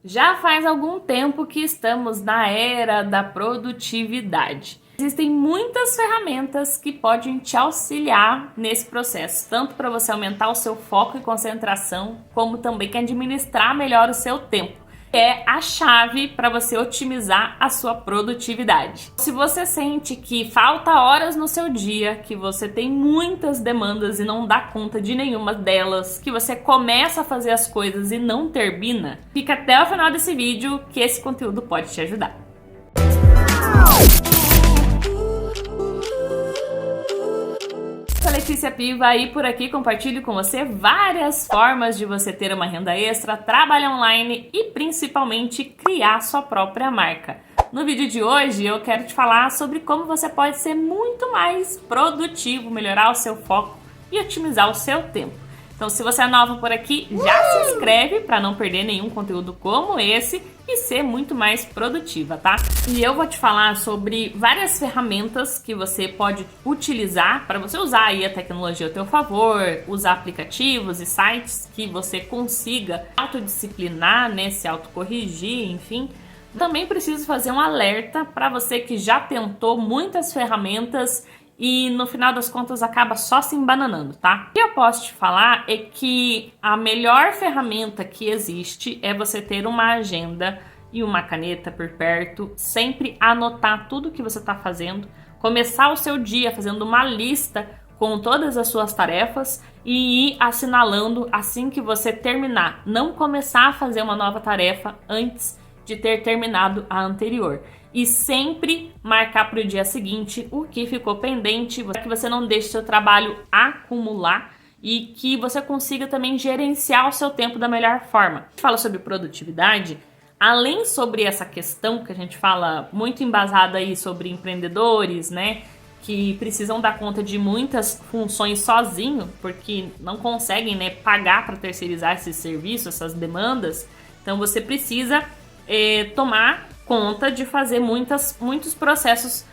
Já faz algum tempo que estamos na era da produtividade. Existem muitas ferramentas que podem te auxiliar nesse processo, tanto para você aumentar o seu foco e concentração, como também que administrar melhor o seu tempo. É a chave para você otimizar a sua produtividade. Se você sente que falta horas no seu dia, que você tem muitas demandas e não dá conta de nenhuma delas, que você começa a fazer as coisas e não termina, fica até o final desse vídeo que esse conteúdo pode te ajudar. Letícia Piva e por aqui compartilho com você várias formas de você ter uma renda extra, trabalhar online e principalmente criar sua própria marca. No vídeo de hoje eu quero te falar sobre como você pode ser muito mais produtivo, melhorar o seu foco e otimizar o seu tempo. Então, se você é nova por aqui, já se inscreve para não perder nenhum conteúdo como esse e ser muito mais produtiva, tá? E eu vou te falar sobre várias ferramentas que você pode utilizar para você usar aí a tecnologia ao teu favor, usar aplicativos e sites que você consiga autodisciplinar, né, se autocorrigir, enfim. Também preciso fazer um alerta para você que já tentou muitas ferramentas e no final das contas acaba só se embananando, tá? O que eu posso te falar é que a melhor ferramenta que existe é você ter uma agenda e uma caneta por perto, sempre anotar tudo que você está fazendo, começar o seu dia fazendo uma lista com todas as suas tarefas e ir assinalando assim que você terminar. Não começar a fazer uma nova tarefa antes de ter terminado a anterior. E sempre marcar para o dia seguinte o que ficou pendente, para que você não deixe seu trabalho acumular e que você consiga também gerenciar o seu tempo da melhor forma. A gente fala sobre produtividade, além sobre essa questão que a gente fala muito embasada aí sobre empreendedores, né, que precisam dar conta de muitas funções sozinho, porque não conseguem, né, pagar para terceirizar esse serviço, essas demandas. Então você precisa tomar conta de fazer muitos processos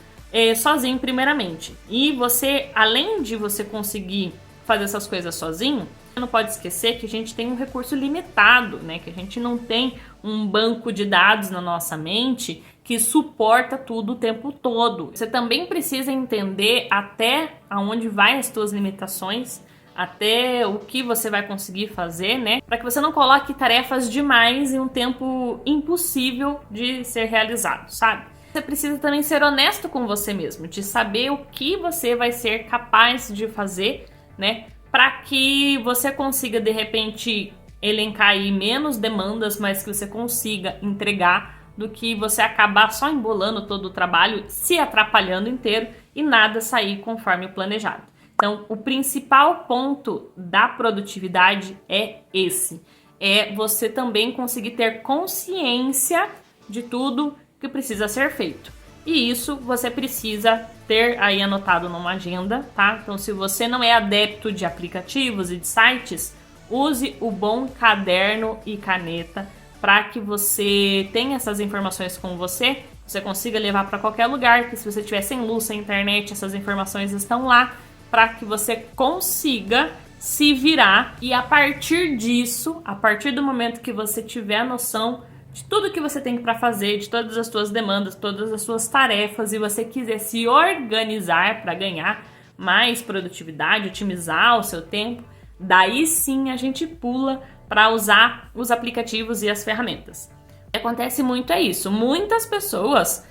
sozinho primeiramente. E você, além de você conseguir fazer essas coisas sozinho, você não pode esquecer que a gente tem um recurso limitado, né? Que a gente não tem um banco de dados na nossa mente que suporta tudo o tempo todo. Você também precisa entender até aonde vai as suas limitações, até o que você vai conseguir fazer, né? Para que você não coloque tarefas demais em um tempo impossível de ser realizado, sabe? Você precisa também ser honesto com você mesmo, de saber o que você vai ser capaz de fazer, né? Para que você consiga, de repente, elencar aí menos demandas, mas que você consiga entregar, do que você acabar só embolando todo o trabalho, se atrapalhando inteiro e nada sair conforme o planejado. Então, o principal ponto da produtividade é esse. É você também conseguir ter consciência de tudo que precisa ser feito. E isso você precisa ter aí anotado numa agenda, tá? Então, se você não é adepto de aplicativos e de sites, use o bom caderno e caneta para que você tenha essas informações com você, você consiga levar para qualquer lugar, que se você tiver sem luz, sem internet, essas informações estão lá, para que você consiga se virar e a partir disso, a partir do momento que você tiver a noção de tudo que você tem para fazer, de todas as suas demandas, todas as suas tarefas e você quiser se organizar para ganhar mais produtividade, otimizar o seu tempo, daí sim a gente pula para usar os aplicativos e as ferramentas. O que acontece muito é isso, muitas pessoas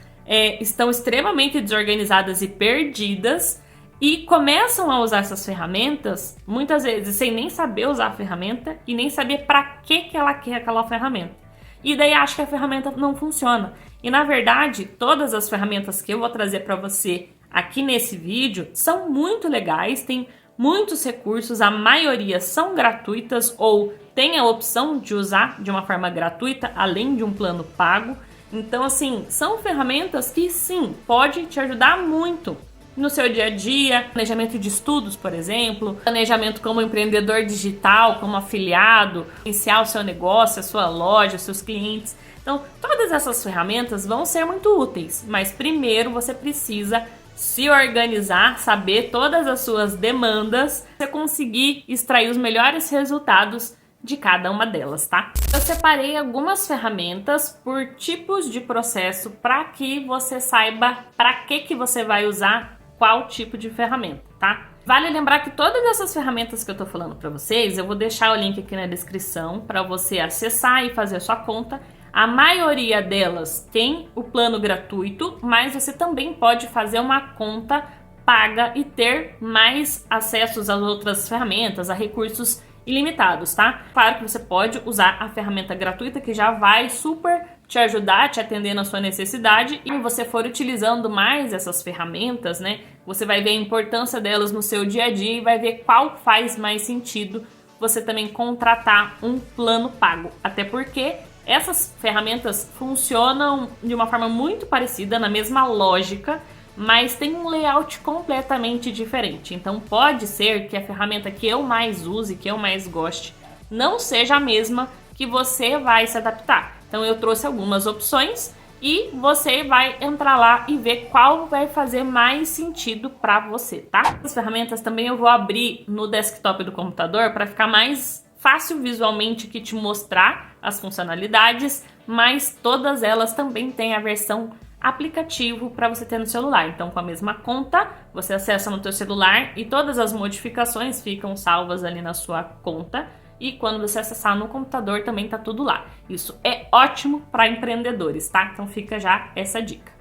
estão extremamente desorganizadas e perdidas e começam a usar essas ferramentas, muitas vezes sem nem saber usar a ferramenta e nem saber para que ela quer aquela ferramenta. E daí acha que a ferramenta não funciona. E na verdade, todas as ferramentas que eu vou trazer para você aqui nesse vídeo são muito legais, tem muitos recursos, a maioria são gratuitas ou tem a opção de usar de uma forma gratuita, além de um plano pago. Então, assim, são ferramentas que sim, pode te ajudar muito no seu dia a dia, planejamento de estudos, por exemplo, planejamento como empreendedor digital, como afiliado, iniciar o seu negócio, a sua loja, seus clientes. Então, todas essas ferramentas vão ser muito úteis, mas primeiro você precisa se organizar, saber todas as suas demandas, você conseguir extrair os melhores resultados de cada uma delas, tá? Eu separei algumas ferramentas por tipos de processo para que você saiba para que você vai usar qual tipo de ferramenta, tá? Vale lembrar que todas essas ferramentas que eu tô falando para vocês, eu vou deixar o link aqui na descrição para você acessar e fazer a sua conta. A maioria delas tem o plano gratuito, mas você também pode fazer uma conta paga e ter mais acessos às outras ferramentas, a recursos ilimitados, tá? Claro que você pode usar a ferramenta gratuita que já vai super te ajudar, te atender na sua necessidade, e você for utilizando mais essas ferramentas, né? Você vai ver a importância delas no seu dia a dia e vai ver qual faz mais sentido você também contratar um plano pago. Até porque essas ferramentas funcionam de uma forma muito parecida, na mesma lógica, mas tem um layout completamente diferente. Então pode ser que a ferramenta que eu mais use, que eu mais goste, não seja a mesma que você vai se adaptar. Então eu trouxe algumas opções e você vai entrar lá e ver qual vai fazer mais sentido para você, tá? As ferramentas também eu vou abrir no desktop do computador para ficar mais fácil visualmente que te mostrar as funcionalidades, mas todas elas também têm a versão aplicativo para você ter no celular. Então, com a mesma conta, você acessa no teu celular e todas as modificações ficam salvas ali na sua conta. E quando você acessar no computador também tá tudo lá. Isso é ótimo para empreendedores, tá? Então fica já essa dica.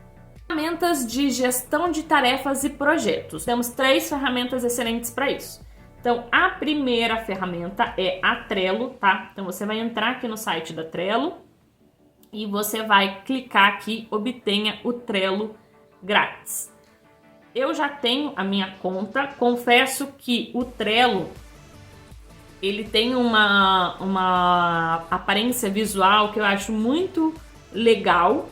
Ferramentas de gestão de tarefas e projetos. Temos 3 ferramentas excelentes para isso. Então, a primeira ferramenta é a Trello, tá? Então você vai entrar aqui no site da Trello e você vai clicar aqui, obtenha o Trello grátis. Eu já tenho a minha conta, confesso que o Trello ele tem uma aparência visual que eu acho muito legal,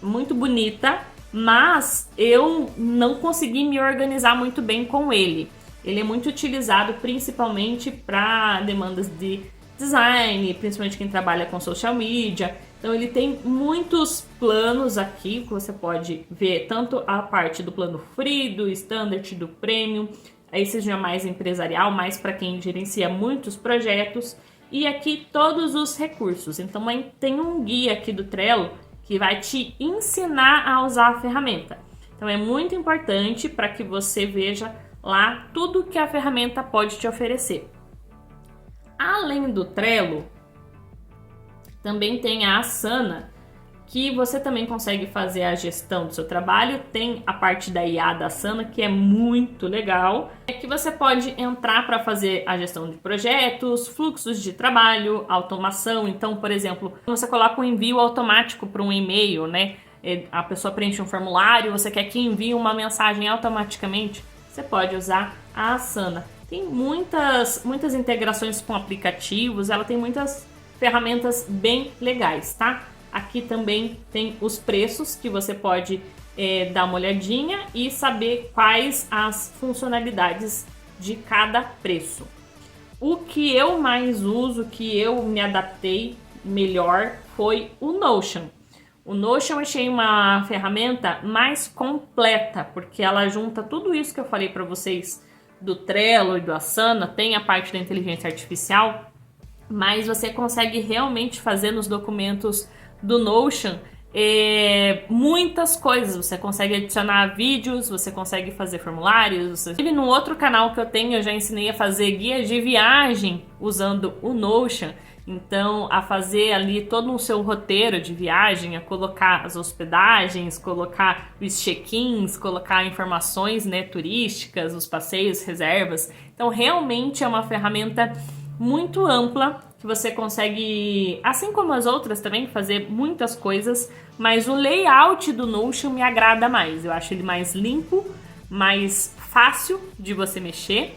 muito bonita, mas eu não consegui me organizar muito bem com ele. Ele é muito utilizado principalmente para demandas de design, principalmente quem trabalha com social media. Então ele tem muitos planos aqui que você pode ver, tanto a parte do plano free, do standard, do premium. Aí seja mais empresarial, mais para quem gerencia muitos projetos. E aqui todos os recursos. Então tem um guia aqui do Trello que vai te ensinar a usar a ferramenta. Então é muito importante para que você veja lá tudo que a ferramenta pode te oferecer. Além do Trello, também tem a Asana, que você também consegue fazer a gestão do seu trabalho. Tem a parte da IA da Asana, que é muito legal. É que você pode entrar para fazer a gestão de projetos, fluxos de trabalho, automação. Então, por exemplo, você coloca um envio automático para um e-mail, né? A pessoa preenche um formulário, você quer que envie uma mensagem automaticamente, você pode usar a Asana. Tem muitas integrações com aplicativos, ela tem muitas ferramentas bem legais, tá? Aqui também tem os preços que você pode dar uma olhadinha e saber quais as funcionalidades de cada preço. O que eu mais uso, que eu me adaptei melhor, foi o Notion. O Notion eu achei uma ferramenta mais completa, porque ela junta tudo isso que eu falei para vocês do Trello e do Asana, tem a parte da inteligência artificial, mas você consegue realmente fazer nos documentos do Notion muitas coisas. Você consegue adicionar vídeos, você consegue fazer formulários. No outro canal que eu tenho, eu já ensinei a fazer guias de viagem usando o Notion. Então, a fazer ali todo o seu roteiro de viagem, a colocar as hospedagens, colocar os check-ins, colocar informações, né, turísticas, os passeios, reservas. Então, realmente é uma ferramenta muito ampla, que você consegue, assim como as outras também, fazer muitas coisas, mas o layout do Notion me agrada mais. Eu acho ele mais limpo, mais fácil de você mexer.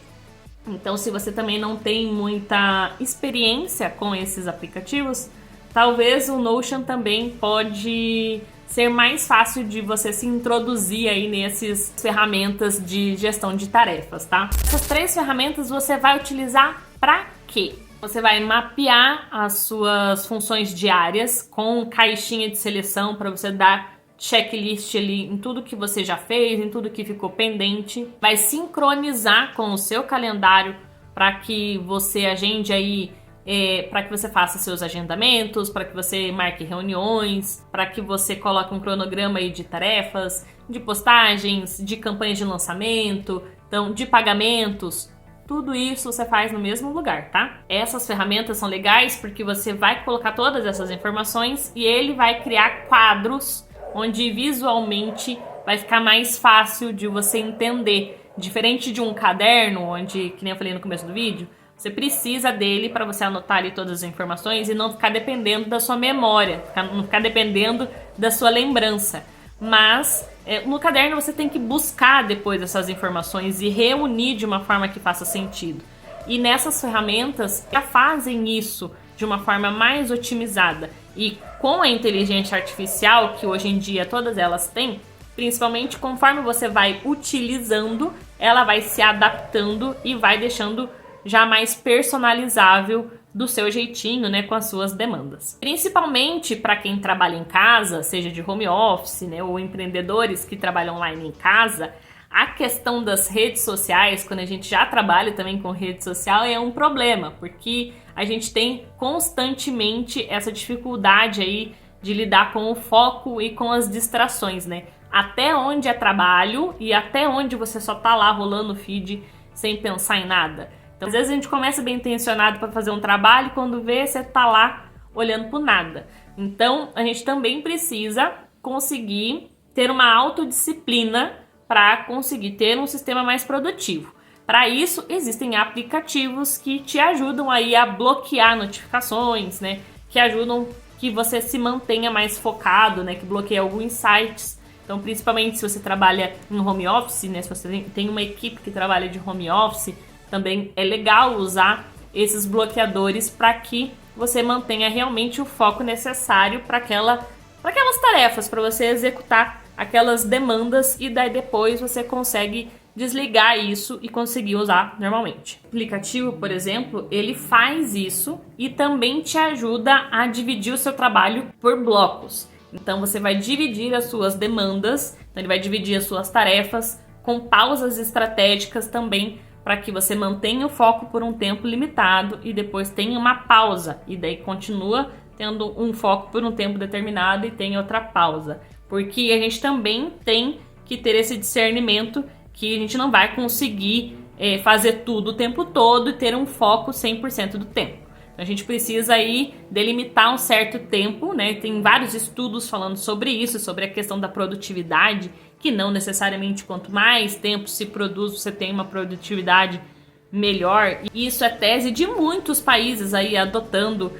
Então, se você também não tem muita experiência com esses aplicativos, talvez o Notion também pode ser mais fácil de você se introduzir aí nessas ferramentas de gestão de tarefas, tá? Essas 3 ferramentas você vai utilizar para quê? Você vai mapear as suas funções diárias com caixinha de seleção para você dar checklist ali em tudo que você já fez, em tudo que ficou pendente. Vai sincronizar com o seu calendário para que você agende aí para que você faça seus agendamentos, para que você marque reuniões, para que você coloque um cronograma aí de tarefas, de postagens, de campanhas de lançamento, então de pagamentos. Tudo isso você faz no mesmo lugar, tá? Essas ferramentas são legais porque você vai colocar todas essas informações e ele vai criar quadros onde visualmente vai ficar mais fácil de você entender. Diferente de um caderno, onde, que nem eu falei no começo do vídeo, você precisa dele para você anotar ali todas as informações e não ficar dependendo da sua memória, não ficar dependendo da sua lembrança. Mas no caderno você tem que buscar depois essas informações e reunir de uma forma que faça sentido. E nessas ferramentas já fazem isso de uma forma mais otimizada. E com a inteligência artificial, que hoje em dia todas elas têm, principalmente conforme você vai utilizando, ela vai se adaptando e vai deixando já mais personalizável do seu jeitinho, né, com as suas demandas. Principalmente para quem trabalha em casa, seja de home office, né, ou empreendedores que trabalham online em casa, a questão das redes sociais, quando a gente já trabalha também com rede social, é um problema, porque a gente tem constantemente essa dificuldade aí de lidar com o foco e com as distrações, né? Até onde é trabalho e até onde você só tá lá rolando o feed sem pensar em nada. Então, às vezes a gente começa bem intencionado para fazer um trabalho e quando vê, você tá lá olhando por nada. Então, a gente também precisa conseguir ter uma autodisciplina para conseguir ter um sistema mais produtivo. Para isso, existem aplicativos que te ajudam aí a bloquear notificações, né? Que ajudam que você se mantenha mais focado, né? Que bloqueia alguns sites. Então, principalmente se você trabalha em home office, né? Se você tem uma equipe que trabalha de home office, também é legal usar esses bloqueadores para que você mantenha realmente o foco necessário para aquelas tarefas, para você executar aquelas demandas e daí depois você consegue desligar isso e conseguir usar normalmente. O aplicativo, por exemplo, ele faz isso e também te ajuda a dividir o seu trabalho por blocos. Então você vai dividir as suas demandas, então ele vai dividir as suas tarefas com pausas estratégicas também para que você mantenha o foco por um tempo limitado e depois tenha uma pausa e daí continua tendo um foco por um tempo determinado e tem outra pausa. Porque a gente também tem que ter esse discernimento que a gente não vai conseguir fazer tudo o tempo todo e ter um foco 100% do tempo. Então a gente precisa aí delimitar um certo tempo, né? Tem vários estudos falando sobre isso, sobre a questão da produtividade, que não necessariamente quanto mais tempo se produz, você tem uma produtividade melhor. E isso é tese de muitos países aí adotando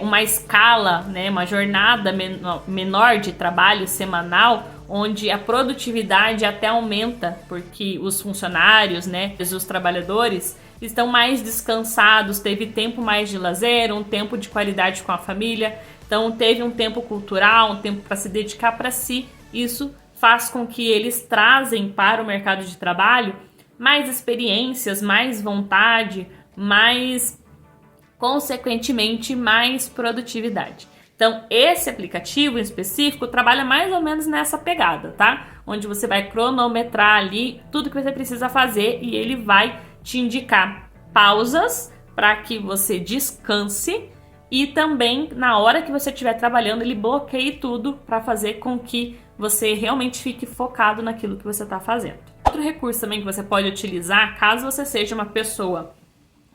uma escala, né, uma jornada menor de trabalho semanal, onde a produtividade até aumenta, porque os funcionários, né, os trabalhadores estão mais descansados, teve tempo mais de lazer, um tempo de qualidade com a família, então teve um tempo cultural, um tempo para se dedicar para si. Isso faz com que eles trazem para o mercado de trabalho mais experiências, mais vontade, mais, consequentemente, mais produtividade. Então, esse aplicativo em específico trabalha mais ou menos nessa pegada, tá? Onde você vai cronometrar ali tudo que você precisa fazer e ele vai te indicar pausas para que você descanse e também, na hora que você estiver trabalhando, ele bloqueie tudo para fazer com que você realmente fique focado naquilo que você está fazendo. Outro recurso também que você pode utilizar, caso você seja uma pessoa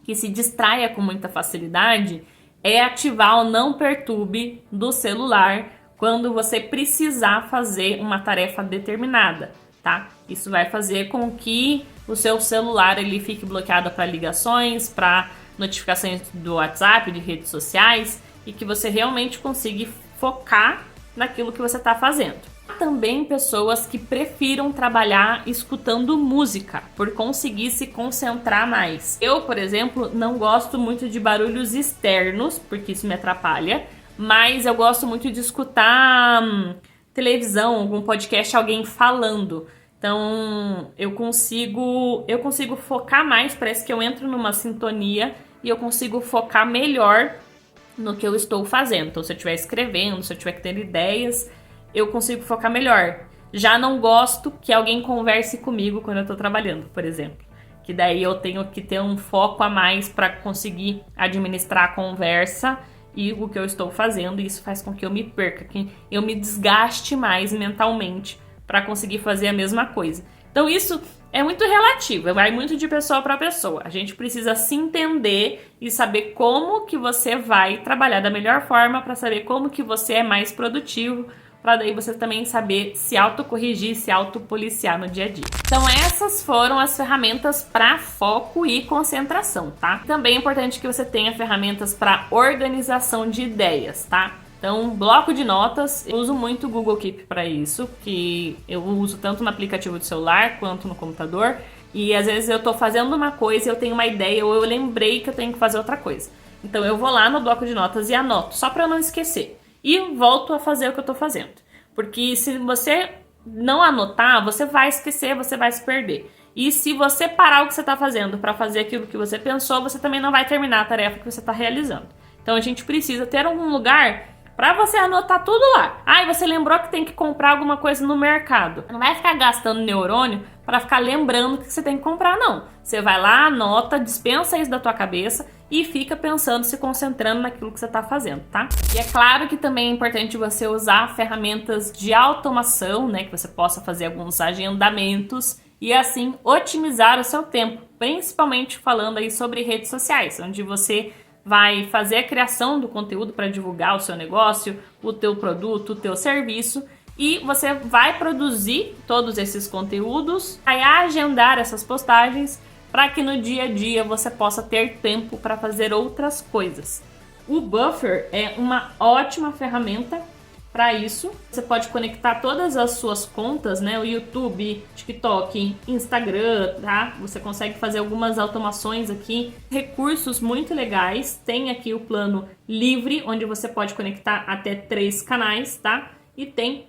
que se distraia com muita facilidade, é ativar o não perturbe do celular quando você precisar fazer uma tarefa determinada, tá? Isso vai fazer com que o seu celular ele fique bloqueado para ligações, para notificações do WhatsApp, de redes sociais, e que você realmente consiga focar naquilo que você está fazendo. Há também pessoas que prefiram trabalhar escutando música, por conseguir se concentrar mais. Eu, por exemplo, não gosto muito de barulhos externos, porque isso me atrapalha, mas eu gosto muito de escutar televisão, algum podcast, alguém falando. Então, eu consigo focar mais, parece que eu entro numa sintonia e eu consigo focar melhor no que eu estou fazendo. Então, se eu estiver escrevendo, se eu tiver que ter ideias, eu consigo focar melhor. Já não gosto que alguém converse comigo quando eu estou trabalhando, por exemplo. que daí eu tenho que ter um foco a mais para conseguir administrar a conversa e o que eu estou fazendo, e isso faz com que eu me perca, que eu me desgaste mais mentalmente para conseguir fazer a mesma coisa. Então isso é muito relativo, vai muito de pessoa para pessoa. A gente precisa se entender e saber como que você vai trabalhar da melhor forma para saber como que você é mais produtivo, para daí você também saber se autocorrigir, se autopoliciar no dia a dia. Então essas foram as ferramentas para foco e concentração, tá? Também é importante que você tenha ferramentas para organização de ideias, tá? Então, bloco de notas, eu uso muito o Google Keep para isso, que eu uso tanto no aplicativo do celular quanto no computador, e às vezes eu tô fazendo uma coisa e eu tenho uma ideia, ou eu lembrei que eu tenho que fazer outra coisa. Então eu vou lá no bloco de notas e anoto, só para eu não esquecer. E volto a fazer o que eu tô fazendo. Porque se você não anotar, você vai esquecer, você vai se perder. E se você parar o que você tá fazendo para fazer aquilo que você pensou, você também não vai terminar a tarefa que você tá realizando. Então a gente precisa ter algum lugar para você anotar tudo lá. Ah, e você lembrou que tem que comprar alguma coisa no mercado. Não vai ficar gastando neurônio para ficar lembrando que você tem que comprar, não. Você vai lá, anota, dispensa isso da tua cabeça e fica pensando, se concentrando naquilo que você está fazendo, tá? E é claro que também é importante você usar ferramentas de automação, né? Que você possa fazer alguns agendamentos e assim otimizar o seu tempo. Principalmente falando aí sobre redes sociais, onde você vai fazer a criação do conteúdo para divulgar o seu negócio, o teu produto, o teu serviço, e você vai produzir todos esses conteúdos, vai agendar essas postagens para que no dia a dia você possa ter tempo para fazer outras coisas. O Buffer é uma ótima ferramenta para isso. Você pode conectar todas as suas contas, né? O YouTube, TikTok, Instagram, tá? Você consegue fazer algumas automações aqui. Recursos muito legais. Tem aqui o plano livre, onde você pode conectar até 3 canais, tá? E tem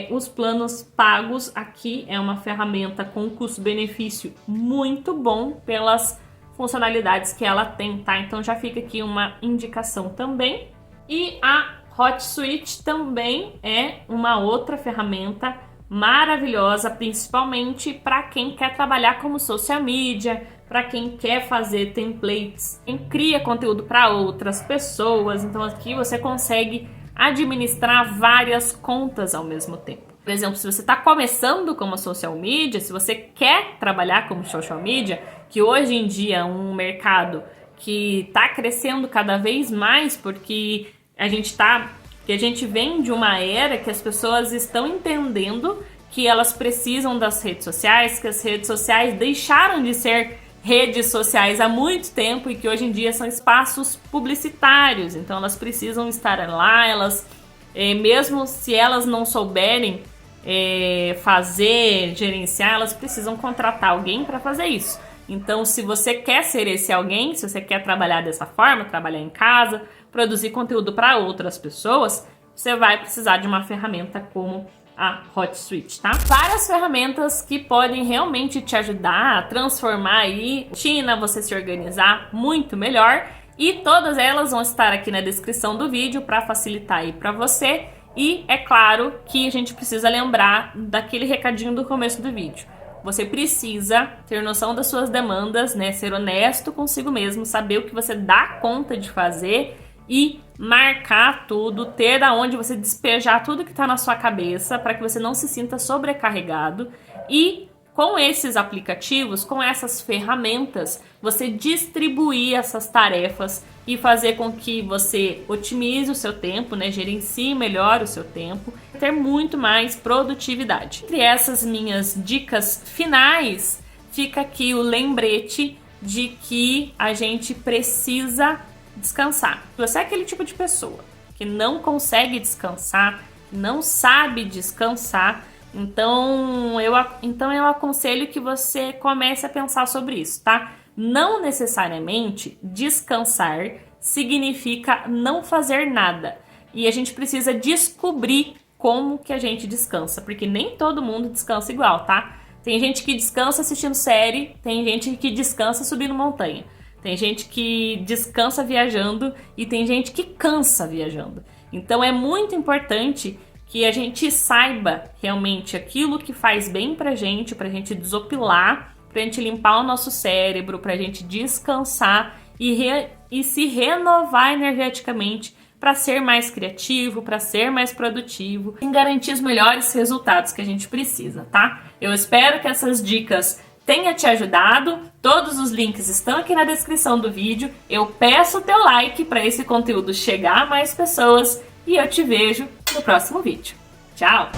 os planos pagos. Aqui é uma ferramenta com custo-benefício muito bom pelas funcionalidades que ela tem, tá? Então já fica aqui uma indicação também. E a HotSuite também é uma outra ferramenta maravilhosa, principalmente para quem quer trabalhar como social media, para quem quer fazer templates, quem cria conteúdo para outras pessoas. Então aqui você consegue administrar várias contas ao mesmo tempo. Por exemplo, se você está começando como social media, se você quer trabalhar como social media, que hoje em dia é um mercado que está crescendo cada vez mais, porque a gente vem de uma era que as pessoas estão entendendo que elas precisam das redes sociais, que as redes sociais deixaram de ser redes sociais há muito tempo e que hoje em dia são espaços publicitários. Então elas precisam estar lá, elas, mesmo se elas não souberem gerenciar, elas precisam contratar alguém para fazer isso. Então, se você quer ser esse alguém, se você quer trabalhar dessa forma, trabalhar em casa, produzir conteúdo para outras pessoas, você vai precisar de uma ferramenta como a HotSuite, tá? Várias ferramentas que podem realmente te ajudar a transformar aí a rotina, você se organizar muito melhor, e todas elas vão estar aqui na descrição do vídeo para facilitar aí para você. E é claro que a gente precisa lembrar daquele recadinho do começo do vídeo. Você precisa ter noção das suas demandas, né? Ser honesto consigo mesmo, saber o que você dá conta de fazer e marcar tudo, ter da onde você despejar tudo que está na sua cabeça para que você não se sinta sobrecarregado. E com esses aplicativos, com essas ferramentas, você distribuir essas tarefas e fazer com que você otimize o seu tempo, né? Gerencie melhor o seu tempo, ter muito mais produtividade. Entre essas minhas dicas finais, fica aqui o lembrete de que a gente precisa descansar. Se você é aquele tipo de pessoa que não consegue descansar, não sabe descansar, então eu aconselho que você comece a pensar sobre isso, tá? Não necessariamente descansar significa não fazer nada. E a gente precisa descobrir como que a gente descansa, porque nem todo mundo descansa igual, tá? Tem gente que descansa assistindo série, tem gente que descansa subindo montanha, tem gente que descansa viajando e tem gente que cansa viajando. Então é muito importante que a gente saiba realmente aquilo que faz bem pra gente desopilar pra gente limpar o nosso cérebro, pra gente descansar e se renovar energeticamente para ser mais criativo, para ser mais produtivo e garantir os melhores resultados que a gente precisa, tá? Eu espero que essas dicas tenham te ajudado. Todos os links estão aqui na descrição do vídeo. Eu peço o teu like para esse conteúdo chegar a mais pessoas e eu te vejo no próximo vídeo. Tchau!